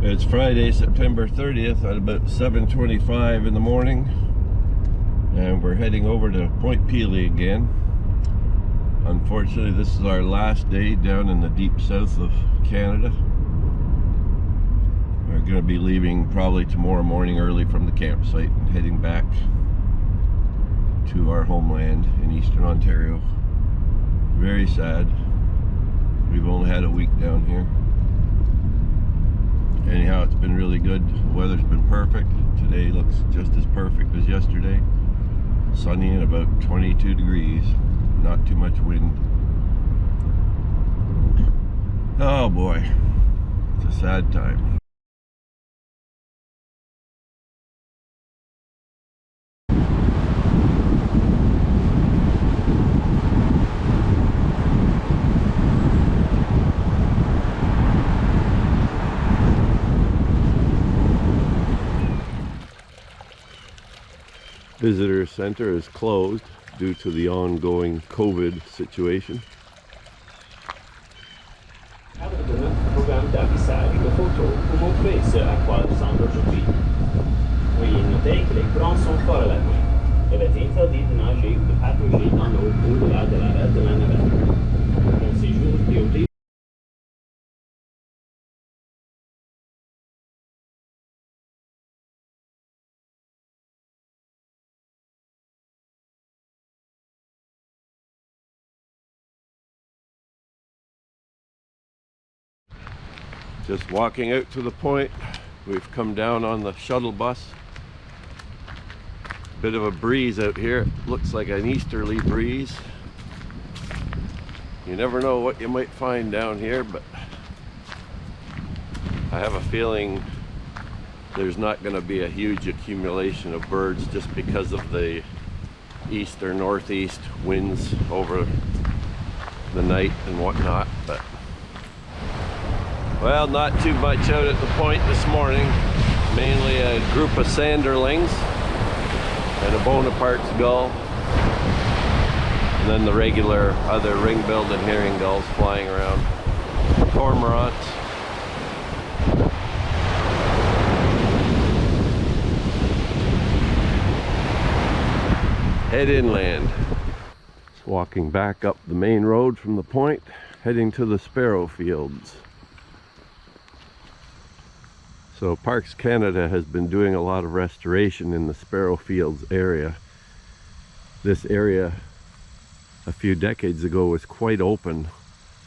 It's Friday, September 30th at about 7:25 in the morning, and we're heading over to Point Pelee again. Unfortunately, this is our last day down in the deep south of Canada. We're going to be leaving probably tomorrow morning early from the campsite and heading back to our homeland in Eastern Ontario. Very sad. We've only had a week down here. Anyhow, it's been really good. The weather's been perfect. Today looks just as perfect as yesterday. Sunny and about 22 degrees. Not too much wind. Oh boy, it's a sad time. Visitor Center is closed due to the ongoing COVID situation. Le programme d'affichage de photos pour montrer ce à quoi ressemble aujourd'hui. Veuillez noter que les courants sont forts à la nuit. Il est interdit de nager ou de patauger dans l'eau au-delà de l'arrêt de la navette. Bon séjour et oublie. Just walking out to the point. We've come down on the shuttle bus. Bit of a breeze out here. Looks like an easterly breeze. You never know what you might find down here, but I have a feeling there's not going to be a huge accumulation of birds just because of the east or northeast winds over the night and whatnot. But well, not too much out at the point this morning. Mainly a group of sanderlings and a Bonaparte's gull, and then the regular other ring-billed and herring gulls flying around. Cormorants. Head inland. Just walking back up the main road from the point, heading to the Sparrow Fields. So Parks Canada has been doing a lot of restoration in the Sparrow Fields area. This area a few decades ago was quite open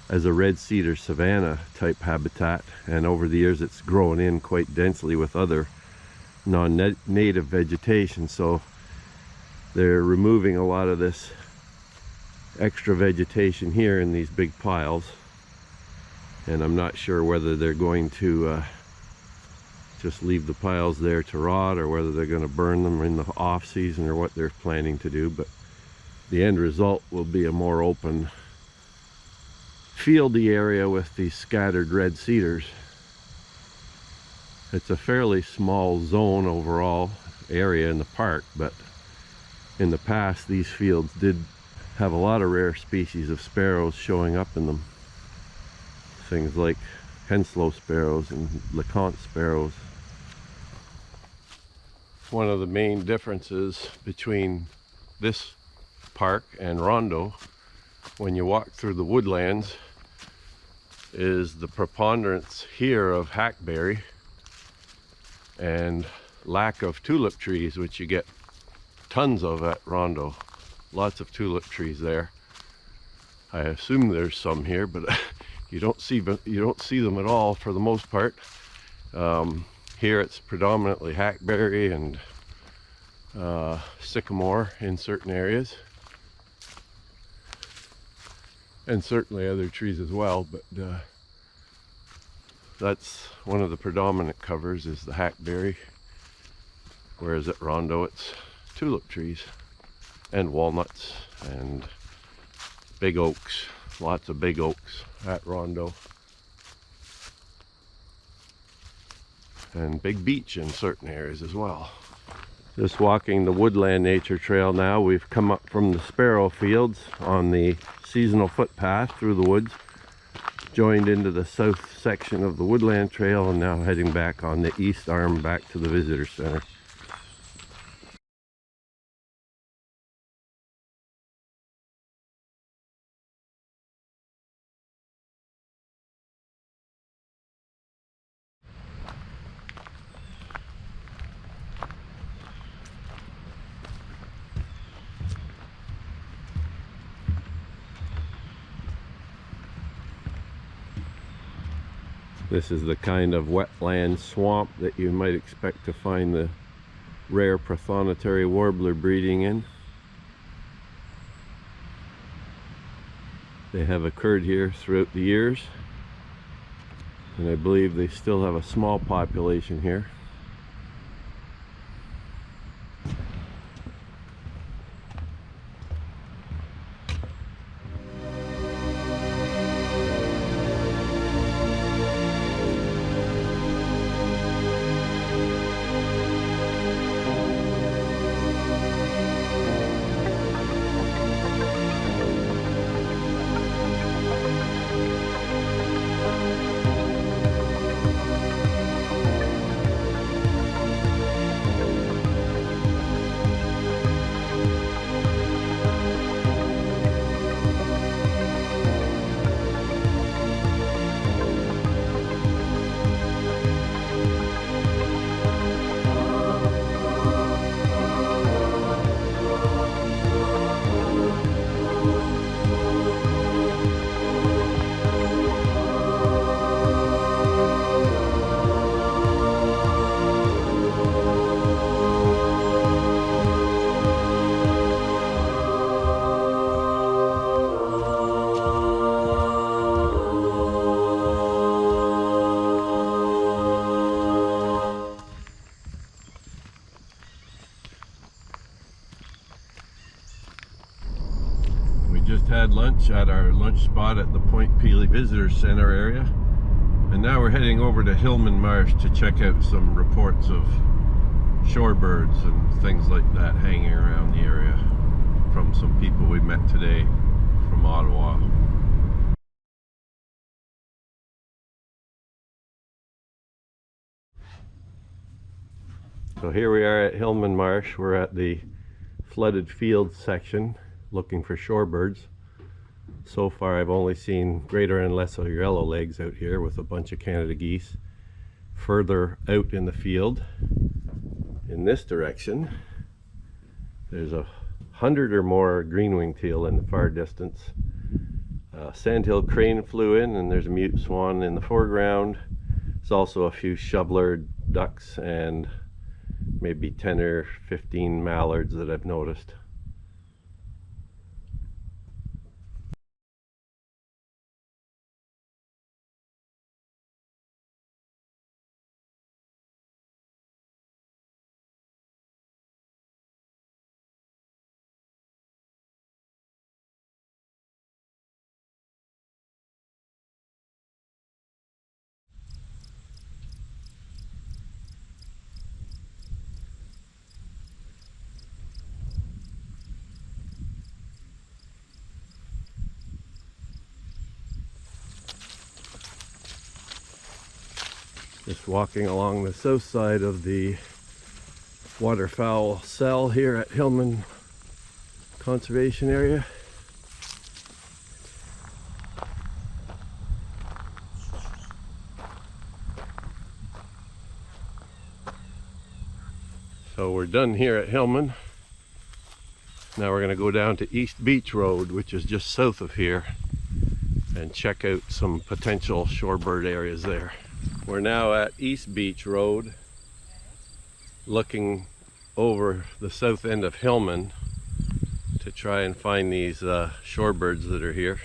as a red cedar savanna type habitat, and over the years it's grown in quite densely with other non-native vegetation. So they're removing a lot of this extra vegetation here in these big piles, and I'm not sure whether they're going to just leave the piles there to rot, or whether they're going to burn them in the off season, or what they're planning to do. But the end result will be a more open fieldy area with these scattered red cedars. It's a fairly small zone overall area in the park, but in the past these fields did have a lot of rare species of sparrows showing up in them. Things like Henslow sparrows and LeConte sparrows. One of the main differences between this park and Rondeau, when you walk through the woodlands, is the preponderance here of hackberry and lack of tulip trees, which you get tons of at Rondeau. Lots of tulip trees there. I assume there's some here, but you don't see them at all for the most part. Here it's predominantly hackberry and sycamore in certain areas, and certainly other trees as well, but that's one of the predominant covers, is the hackberry, whereas at Rondeau it's tulip trees and walnuts and big oaks. Lots of big oaks at Rondeau. And big beech in certain areas as well. Just walking the Woodland Nature Trail now. We've come up from the Sparrow Fields on the seasonal footpath through the woods. joined into the south section of the Woodland Trail and now heading back on the east arm back to the visitor center. This is the kind of wetland swamp that you might expect to find the rare prothonotary warbler breeding in. They have occurred here throughout the years, and I believe they still have a small population here. Just had lunch at our lunch spot at the Point Pelee Visitor Center area, and now we're heading over to Hillman Marsh to check out some reports of shorebirds and things like that hanging around the area from some people we met today from Ottawa. So here we are at Hillman Marsh. We're at the flooded fields section looking for shorebirds. So far I've only seen greater and lesser yellowlegs out here with a bunch of Canada geese. Further out in the field in this direction there's 100 or more green-winged teal in the far distance. Sandhill crane flew in, and there's a mute swan in the foreground. There's also a few shoveler ducks and maybe 10 or 15 mallards that I've noticed. Just walking along the south side of the waterfowl cell here at Hillman Conservation Area. So we're done here at Hillman. Now we're going to go down to East Beach Road, which is just south of here, and check out some potential shorebird areas there. We're now at East Beach Road, looking over the south end of Hillman to try and find these shorebirds that are here.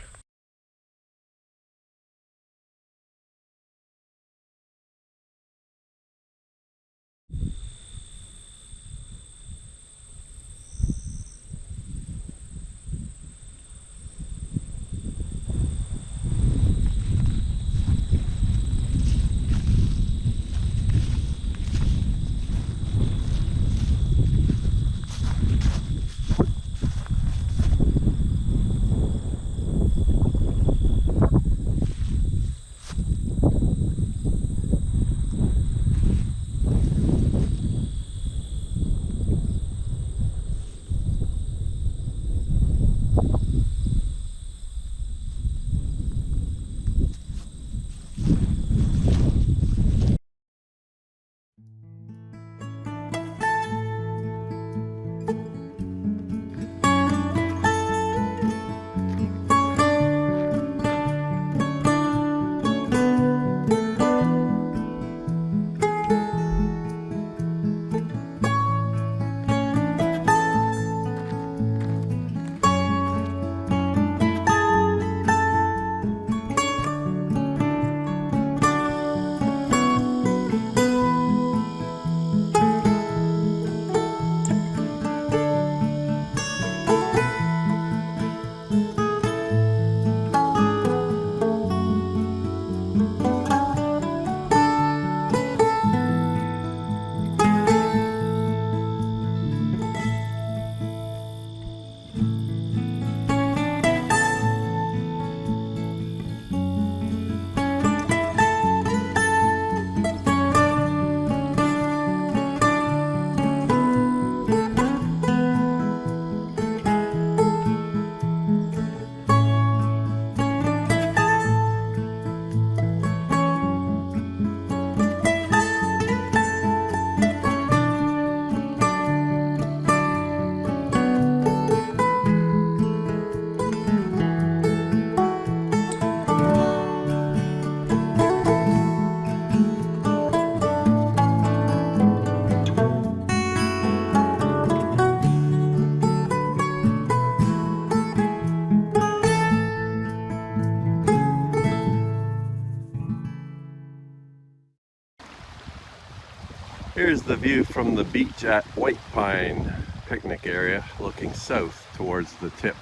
Here's the view from the beach at White Pine picnic area, looking south towards the tip.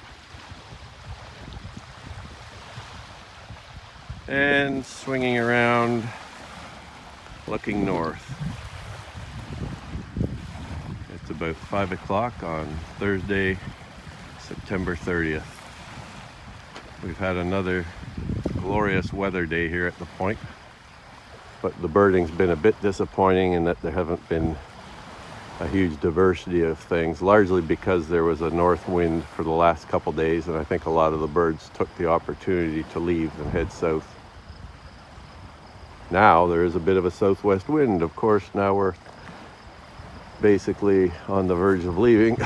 And swinging around, looking north. It's about 5 o'clock on Thursday, September 30th. We've had another glorious weather day here at the point, but the birding's been a bit disappointing in that there haven't been a huge diversity of things, largely because there was a north wind for the last couple days, and I think a lot of the birds took the opportunity to leave and head south. Now there is a bit of a southwest wind. Of course, now we're basically on the verge of leaving.